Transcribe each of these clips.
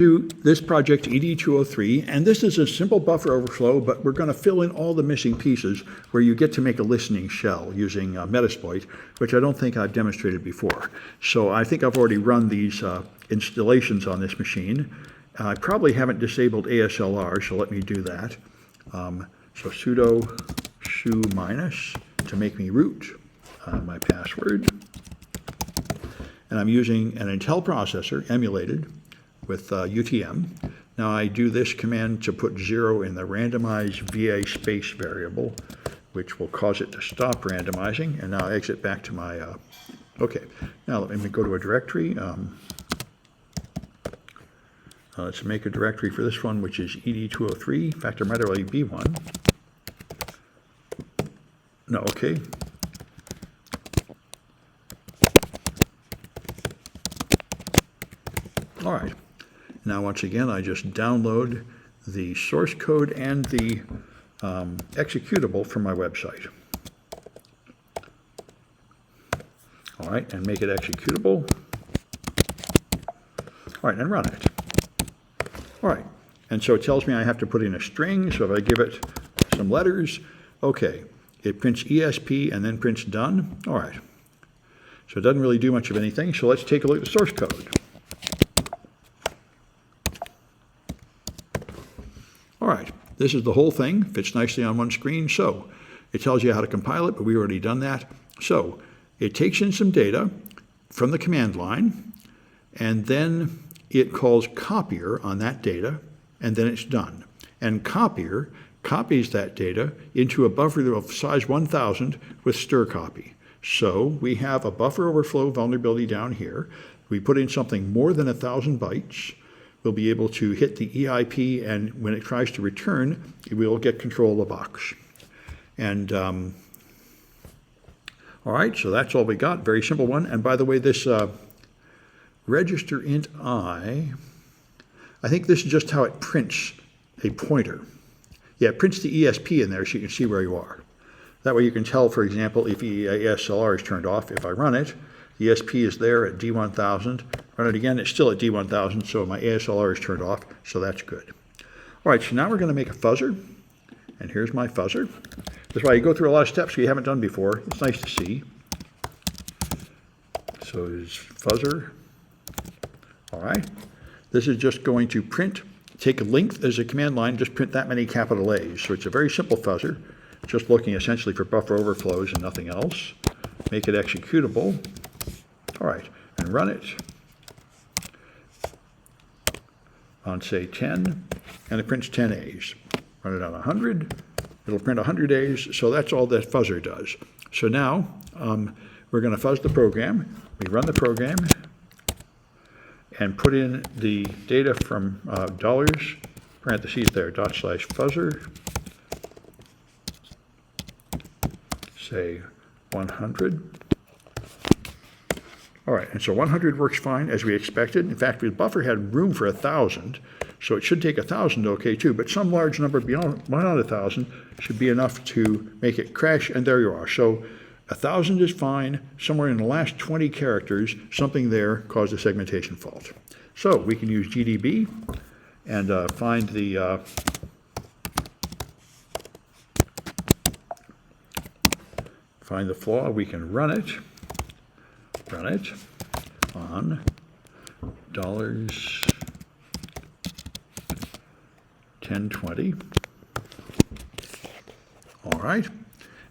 do this project ED203, and this is a simple buffer overflow, but we're going to fill in all the missing pieces where you get to make a listening shell using Metasploit, which I don't think I've demonstrated before. So I think I've already run these installations on this machine. I probably haven't disabled ASLR, so let me do that. So sudo shu minus to make me root my password. And I'm using an Intel processor emulated with UTM. Now I do this command to put 0 in the randomize VA space variable, which will cause it to stop randomizing, and now I exit back to my, okay. Now let me go to a directory. Let's make a directory for this one, which is ED203. In fact, there might already be one. No, okay. All right. Now, once again, I just download the source code and the executable from my website. All right, and make it executable. All right, and run it. All right, and so it tells me I have to put in a string, so if I give it some letters, okay, it prints ESP and then prints done. All right, so it doesn't really do much of anything, so let's take a look at the source code. All right, this is the whole thing, fits nicely on one screen. So it tells you how to compile it, but we've already done that. So it takes in some data from the command line, and then it calls copier on that data, and then it's done. And copier copies that data into a buffer of size 1000 with strcpy. So we have a buffer overflow vulnerability down here. We put in something more than 1,000 bytes. We'll be able to hit the EIP, and when it tries to return, it will get control of the box. And all right, so that's all we got. Very simple one. And by the way, this register int I think this is just how it prints a pointer. Yeah, it prints the ESP in there so you can see where you are. That way you can tell, for example, if ASLR is turned off. If I run it, the ESP is there at D1000. Run it again, it's still at D1000, so my ASLR is turned off, so that's good. All right, so now we're going to make a fuzzer, and here's my fuzzer. That's why you go through a lot of steps we haven't done before. It's nice to see. So it's fuzzer. All right, this is just going to print, take a length as a command line, just print that many capital A's. So it's a very simple fuzzer, just looking essentially for buffer overflows and nothing else. Make it executable. All right, and run it on, say, 10, and it prints 10 A's. Run it on 100, it'll print 100 A's, so that's all that fuzzer does. So now we're going to fuzz the program. We run the program and put in the data from dollars, parentheses there, /fuzzer, say 100. All right, and so 100 works fine as we expected. In fact, the buffer had room for 1,000, so it should take 1,000 okay too, but some large number beyond 1,000 should be enough to make it crash, and there you are. So 1,000 is fine. Somewhere in the last 20 characters, something there caused a segmentation fault. So we can use GDB and find the flaw. We can run it on $1020. All right,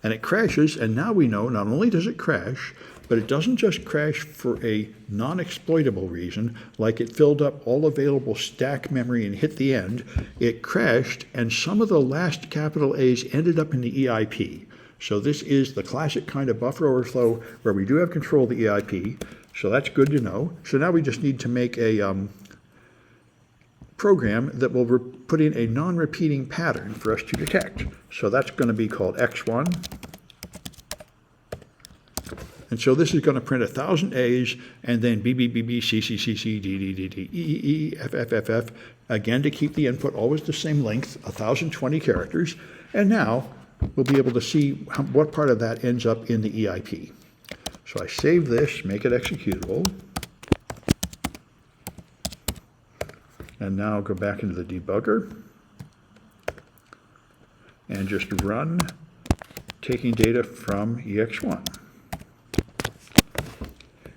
and it crashes, and now we know not only does it crash, but it doesn't just crash for a non-exploitable reason, like it filled up all available stack memory and hit the end. It crashed, and some of the last capital A's ended up in the EIP. So this is the classic kind of buffer overflow where we do have control of the EIP, so that's good to know. So now we just need to make a program that will put in a non-repeating pattern for us to detect. So that's going to be called X1. And so this is going to print 1,000 A's and then B, B, B, B, C, C, C, C, D, D, D, D, E, E, E, F, F, F, F, again to keep the input always the same length, 1,020 characters. And now we'll be able to see what part of that ends up in the EIP. So I save this, make it executable. And now go back into the debugger and just run taking data from EX1.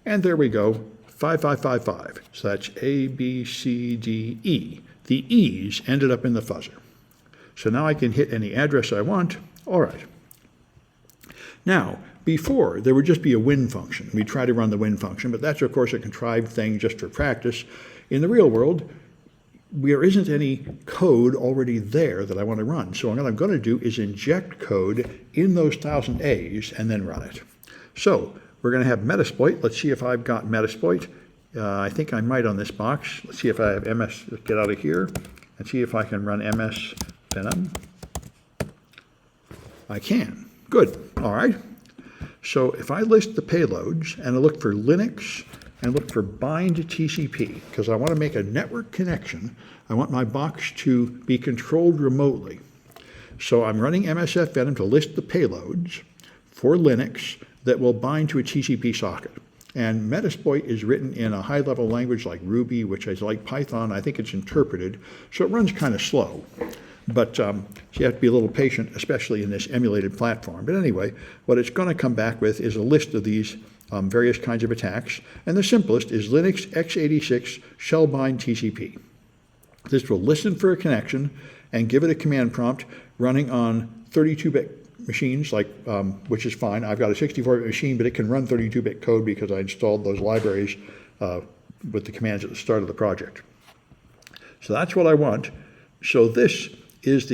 And there we go, 5555. So that's A, B, C, D, E. The E's ended up in the fuzzer. So now I can hit any address I want. All right. Now, before, there would just be a win function. We try to run the win function, but that's, of course, a contrived thing just for practice. In the real world, there isn't any code already there that I want to run. So what I'm going to do is inject code in those 1,000 A's and then run it. So we're going to have Metasploit. Let's see if I've got Metasploit. I think I might on this box. Let's see if I have MS. Let's get out of here and see if I can run MS Venom. I can. Good. All right. So if I list the payloads and I look for Linux and look for bind TCP, because I want to make a network connection, I want my box to be controlled remotely. So I'm running MSF Venom to list the payloads for Linux that will bind to a TCP socket. And Metasploit is written in a high-level language like Ruby, which is like Python. I think it's interpreted, so it runs kind of slow. But so you have to be a little patient, especially in this emulated platform. But anyway, what it's going to come back with is a list of these various kinds of attacks. And the simplest is Linux x86 shell bind TCP. This will listen for a connection and give it a command prompt running on 32-bit machines, like which is fine. I've got a 64-bit machine, but it can run 32-bit code because I installed those libraries with the commands at the start of the project. So that's what I want. So this is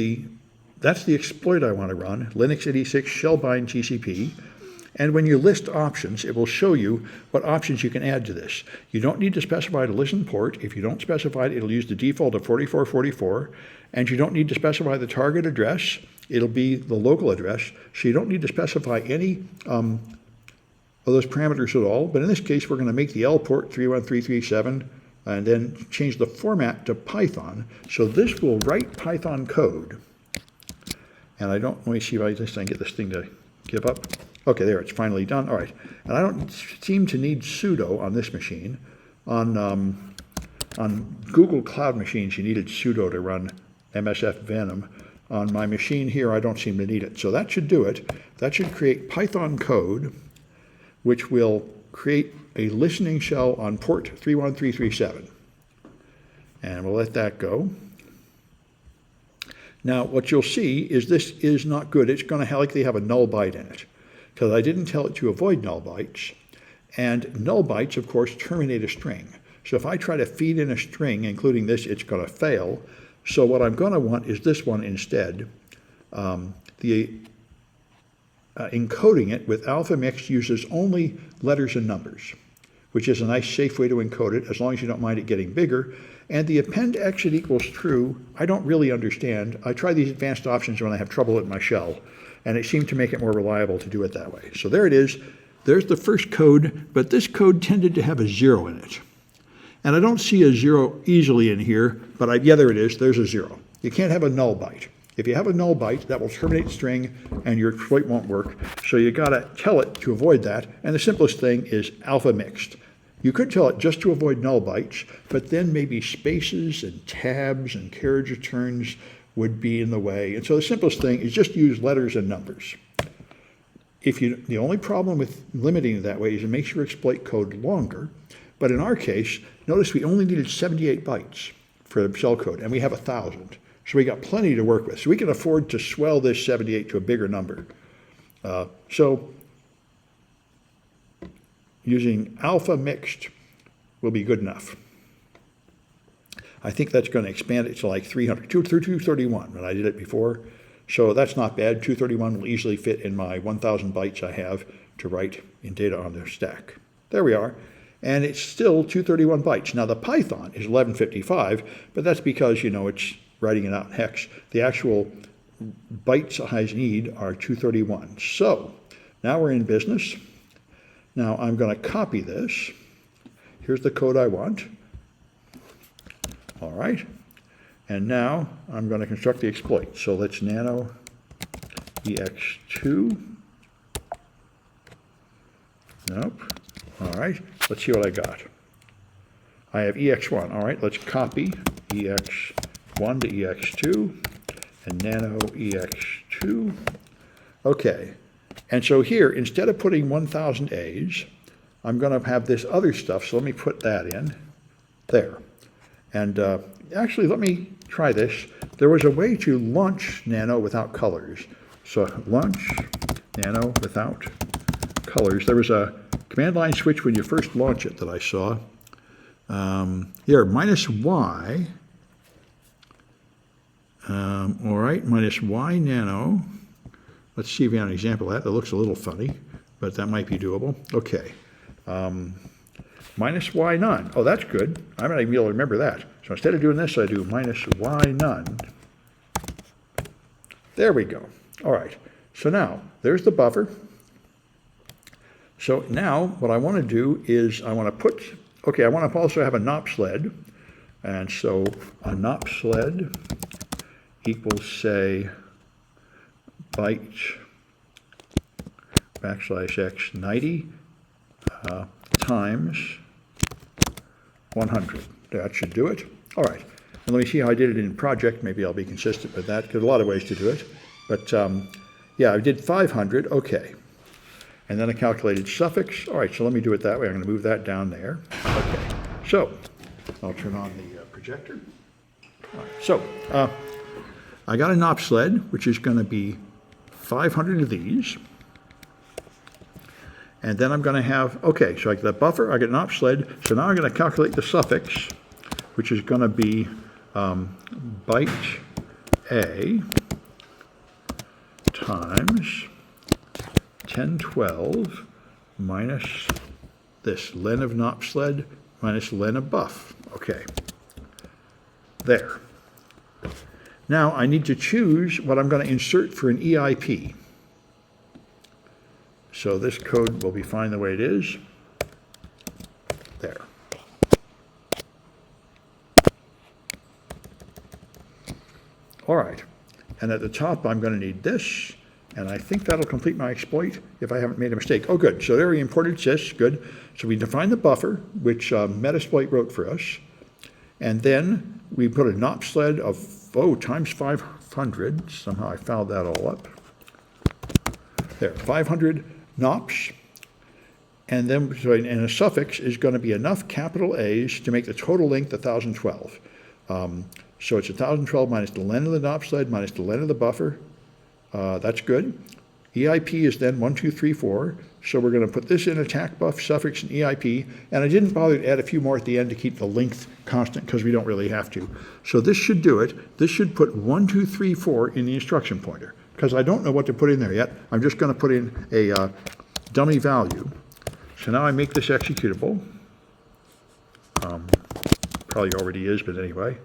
that's the exploit I want to run, Linux 86 shell bind TCP. And when you list options, it will show you what options you can add to this. You don't need to specify the listen port. If you don't specify it, it'll use the default of 4444. And you don't need to specify the target address. It'll be the local address. So you don't need to specify any of those parameters at all. But in this case, we're going to make the L port 31337 and then change the format to Python. So this will write Python code. And let me see if I can get this thing to give up. Okay, there, it's finally done. All right. And I don't seem to need sudo on this machine. On Google Cloud machines, you needed sudo to run MSF Venom. On my machine here, I don't seem to need it. So that should do it. That should create Python code, which will create a listening shell on port 31337. And we'll let that go. Now, what you'll see is this is not good. It's going to likely have a null byte in it, because I didn't tell it to avoid null bytes. And null bytes, of course, terminate a string. So if I try to feed in a string, including this, it's going to fail. So what I'm going to want is this one instead. Encoding it with alpha mix uses only letters and numbers, which is a nice safe way to encode it, as long as you don't mind it getting bigger. And the append exit equals true, I don't really understand. I try these advanced options when I have trouble in my shell, and it seemed to make it more reliable to do it that way. So there it is. There's the first code, but this code tended to have a 0 in it. And I don't see a 0 easily in here, but yeah, there it is. There's a 0. You can't have a null byte. If you have a null byte, that will terminate string, and your exploit won't work. So you got to tell it to avoid that. And the simplest thing is alpha mixed. You could tell it just to avoid null bytes, but then maybe spaces and tabs and carriage returns would be in the way. And so the simplest thing is just use letters and numbers. The only problem with limiting it that way is it makes your exploit code longer. But in our case, notice we only needed 78 bytes for the shell code, and we have 1,000. So we got plenty to work with. So we can afford to swell this 78 to a bigger number. So using alpha mixed will be good enough. I think that's going to expand it to like 300, 231 when I did it before. So that's not bad. 231 will easily fit in my 1,000 bytes I have to write in data on the stack. There we are. And it's still 231 bytes. Now the Python is 1155, but that's because, it's writing it out in hex. The actual bytes I need are 231. So now we're in business. Now I'm going to copy this. Here's the code I want. All right. And now I'm going to construct the exploit. So let's nano ex2. Nope. All right. Let's see what I got. I have EX1. All right, let's copy EX1 to EX2 and nano EX2. Okay, and so here, instead of putting 1000 A's, I'm going to have this other stuff, so let me put that in there. And actually, let me try this. There was a way to launch nano without colors. So launch nano without colors. There was a command line switch when you first launch it that I saw. Here, -Y. All right, -Y nano. Let's see if we have an example of that. That looks a little funny, but that might be doable. Okay. -Y none. Oh, that's good. I might even be able to remember that. So instead of doing this, I do -Y none. There we go. All right. So now, there's the buffer. So now, what I want to do is I want to put, okay, I want to also have a NOP sled. And so a NOP sled equals, say, byte \x 90 times 100. That should do it. All right. And let me see how I did it in project. Maybe I'll be consistent with that. There's a lot of ways to do it. But yeah, I did 500. Okay. And then I calculated suffix. All right, so let me do it that way. I'm going to move that down there. Okay. So I'll turn on the projector. All right. So I got a NOP sled, which is going to be 500 of these. And then I'm going to have, okay, so I get that buffer, I get an NOP sled. So now I'm going to calculate the suffix, which is going to be byte A times 1012 minus this len of NOP sled minus len of buff. Okay, there. Now I need to choose what I'm going to insert for an EIP. So this code will be fine the way it is. There. All right. And at the top, I'm going to need this. And I think that'll complete my exploit if I haven't made a mistake. Oh, good. So there we imported sys. Good. So we defined the buffer, which Metasploit wrote for us. And then we put a NOP sled of, times 500. Somehow I fouled that all up. There, 500 NOPs. And then and a suffix is going to be enough capital A's to make the total length 1012. So it's 1012 minus the len of the NOP sled minus the len of the buffer. That's good. EIP is then 1, 2, 3, 4. So we're going to put this in attack buff, suffix, and EIP. And I didn't bother to add a few more at the end to keep the length constant because we don't really have to. So this should do it. This should put 1, 2, 3, 4 in the instruction pointer because I don't know what to put in there yet. I'm just going to put in a dummy value. So now I make this executable. Probably already is, but anyway.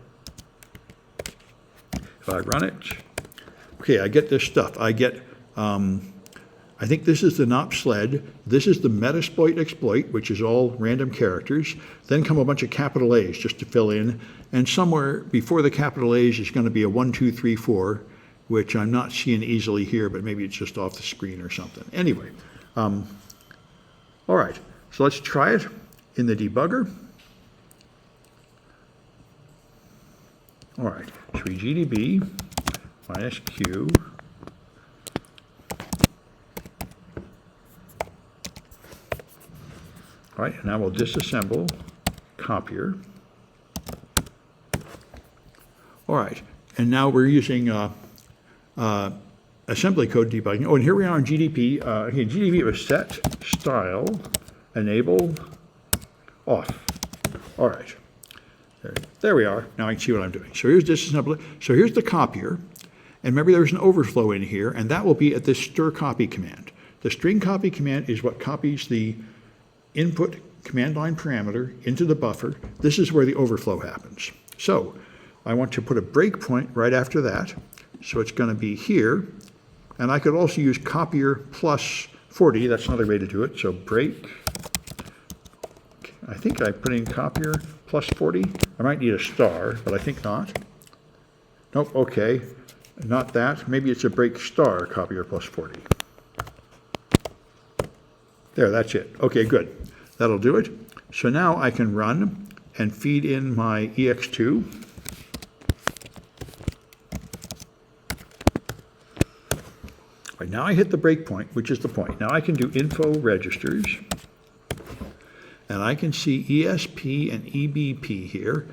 If I run it, okay, I get this stuff. I get, I think this is the NOP sled. This is the Metasploit exploit, which is all random characters. Then come a bunch of capital A's just to fill in. And somewhere before the capital A's is going to be a 1, 2, 3, 4, which I'm not seeing easily here, but maybe it's just off the screen or something. Anyway, all right, so let's try it in the debugger. All right, 3GDB minus Q all right, now we'll disassemble copier. All right, and now we're using assembly code debugging. Oh, and here we are in GDP. Again, GDP was set, style, enable, off. All right. There we are. Now I can see what I'm doing. So here's disassembly. So here's the copier. And remember there's an overflow in here, and that will be at this stir copy command. The string copy command is what copies the input command line parameter into the buffer. This is where the overflow happens. So I want to put a breakpoint right after that. So it's going to be here. And I could also use copier plus 40. That's another way to do it. So break. I think I put in copier plus 40. I might need a star, but I think not. Nope, okay. Not that. Maybe it's a break star copier plus 40. There, that's it. Okay, good. That'll do it. So now I can run and feed in my EX2. Right, now I hit the breakpoint, which is the point. Now I can do info registers, and I can see ESP and EBP here.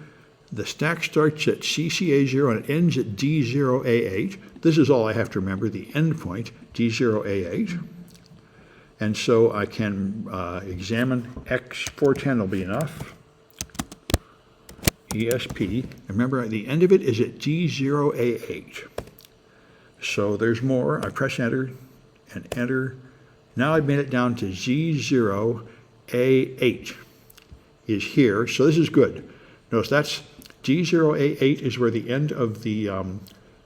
The stack starts at CCA0 and it ends at D0A8. This is all I have to remember, the endpoint, D0A8. And so I can examine X410 will be enough. ESP. Remember, the end of it is at D0A8. So there's more. I press enter and enter. Now I've made it down to Z0A8 is here. So this is good. Notice that's D0A8 is where the end of the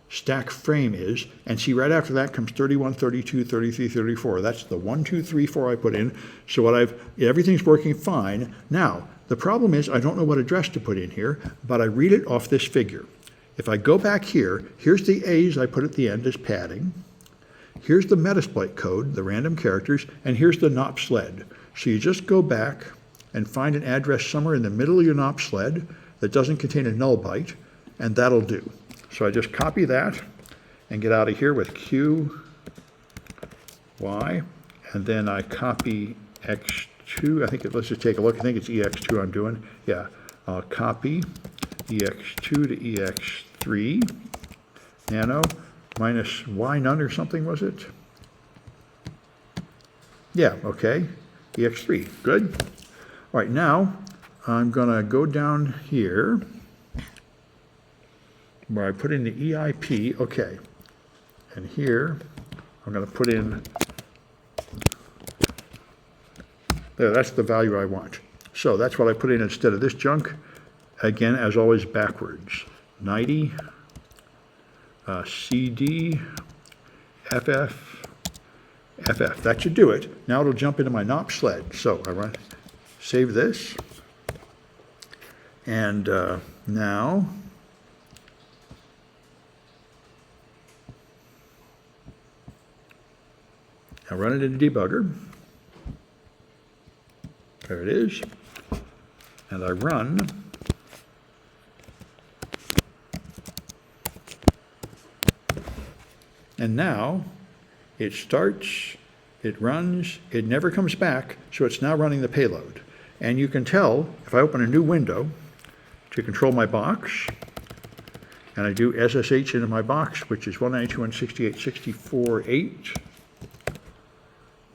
stack frame is. And see, right after that comes 31, 32, 33, 34. That's the 1, 2, 3, 4 I put in. So what everything's working fine. Now, the problem is I don't know what address to put in here, but I read it off this figure. If I go back here, here's the A's I put at the end as padding. Here's the Metasploit code, the random characters, and here's the NOP sled. So you just go back and find an address somewhere in the middle of your NOP sled that doesn't contain a null byte, and that'll do. So I just copy that and get out of here with Q, Y, and then I copy X2. Let's just take a look. I think it's EX2 I'm doing. Yeah, I'll copy EX2 to EX3, nano, minus Y none or something, was it? Yeah, okay, EX3, good. All right, now I'm gonna go down here where I put in the EIP, okay. And here, I'm gonna put in, there, that's the value I want. So that's what I put in instead of this junk. Again, as always, backwards. 90, CD, FF, FF. That should do it. Now it'll jump into my NOP sled. So I run, save this. And now, I run it in the debugger. There it is. And I run. And now it starts, it runs, it never comes back, so it's now running the payload. And you can tell, if I open a new window to control my box, and I do SSH into my box, which is 192.168.64.8,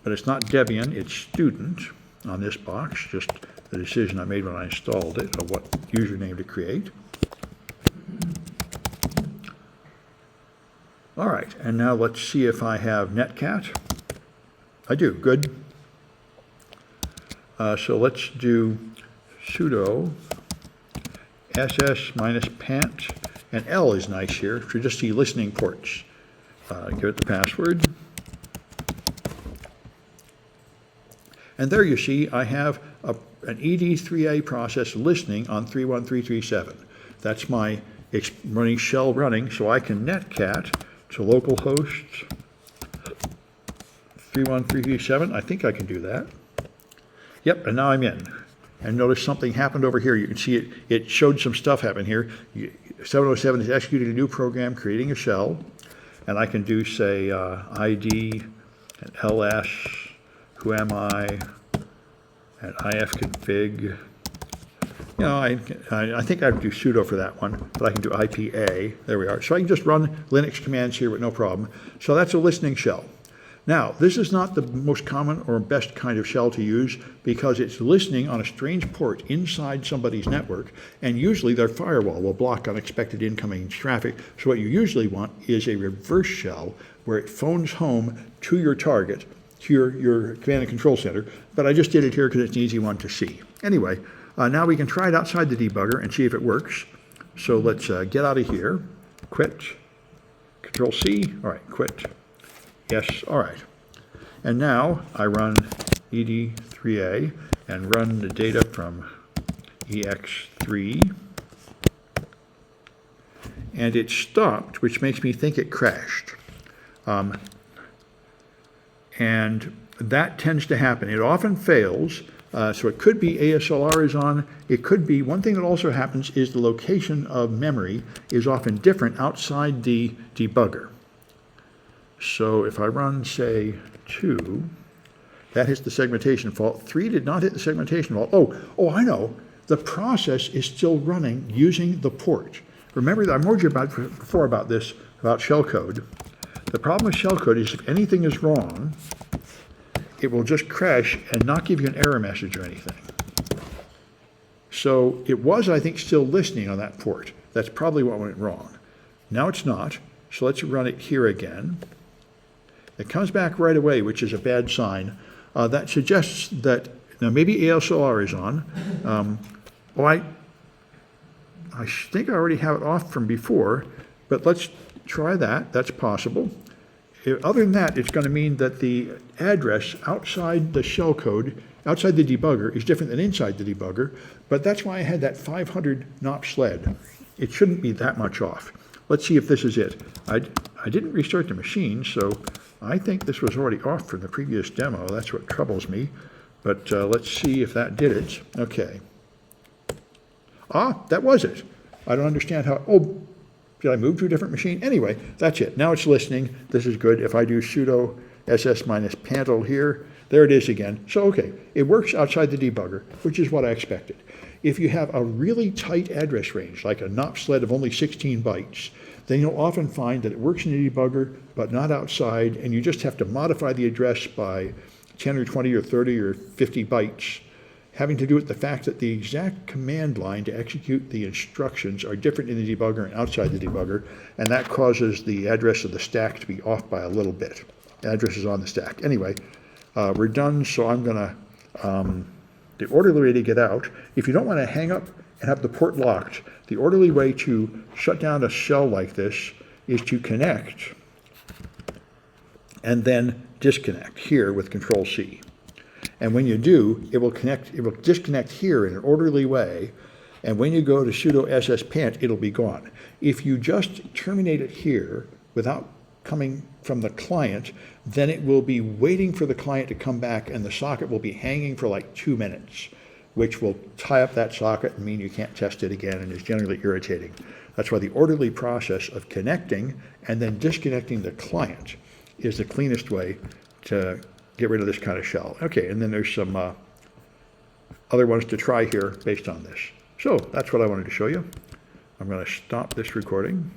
but it's not Debian, it's student on this box, just the decision I made when I installed it of what username to create. All right, and now let's see if I have netcat. I do, good. So let's do sudo ss minus pant, and L is nice here to just see listening ports. Give it the password. And there you see I have an ED3A process listening on 31337. That's my running shell running, so I can netcat to localhost 31337. I think I can do that. Yep, and now I'm in. And notice something happened over here. You can see it showed some stuff happen here. 707 is executing a new program, creating a shell. And I can do, say, ID and ls, who am I, and ifconfig. You know, I think I would do sudo for that one, but I can do IPA. There we are. So I can just run Linux commands here with no problem. So that's a listening shell. Now, this is not the most common or best kind of shell to use because it's listening on a strange port inside somebody's network, and usually their firewall will block unexpected incoming traffic. So what you usually want is a reverse shell where it phones home to your target, to your command and control center. But I just did it here because it's an easy one to see. Anyway, now we can try it outside the debugger and see if it works. So let's get out of here, quit, Control C, all right, quit. Yes, all right. And now I run ED3A and run the data from EX3. And it stopped, which makes me think it crashed. And that tends to happen. It often fails So it could be ASLR is on. It could be, one thing that also happens is the location of memory is often different outside the debugger. So if I run, say, 2, that hits the segmentation fault. 3 did not hit the segmentation fault. Oh, I know. The process is still running using the port. Remember that I warned you before about this, about shellcode. The problem with shellcode is if anything is wrong, it will just crash and not give you an error message or anything. So it was, I think, still listening on that port. That's probably what went wrong. Now it's not, so let's run it here again. It comes back right away, which is a bad sign. That suggests that, now maybe ASLR is on. I think I already have it off from before, but let's try that. That's possible. Other than that, it's going to mean that the address outside the shellcode, outside the debugger, is different than inside the debugger, but that's why I had that 500 NOP sled. It shouldn't be that much off. Let's see if this is it. I didn't restart the machine, so I think this was already off from the previous demo. That's what troubles me, but let's see if that did it. Okay. That was it. I don't understand how, did I move to a different machine? Anyway, that's it. Now it's listening. This is good. If I do sudo ss-pantel here, there it is again. So, okay, it works outside the debugger, which is what I expected. If you have a really tight address range, like a NOP sled of only 16 bytes, then you'll often find that it works in the debugger, but not outside, and you just have to modify the address by 10 or 20 or 30 or 50 bytes, having to do with the fact that the exact command line to execute the instructions are different in the debugger and outside the debugger, and that causes the address of the stack to be off by a little bit. The address is on the stack. Anyway, we're done, so I'm going to, the orderly way to get out, if you don't want to hang up and have the port locked, the orderly way to shut down a shell like this is to connect and then disconnect here with Control-C. And when you do, it will disconnect here in an orderly way, and when you go to sudo ss-pant, it'll be gone. If you just terminate it here without coming from the client, then it will be waiting for the client to come back, and the socket will be hanging for like 2 minutes, which will tie up that socket and mean you can't test it again, and is generally irritating. That's why the orderly process of connecting and then disconnecting the client is the cleanest way to get rid of this kind of shell. Okay, and then there's some other ones to try here based on this. So that's what I wanted to show you. I'm going to stop this recording.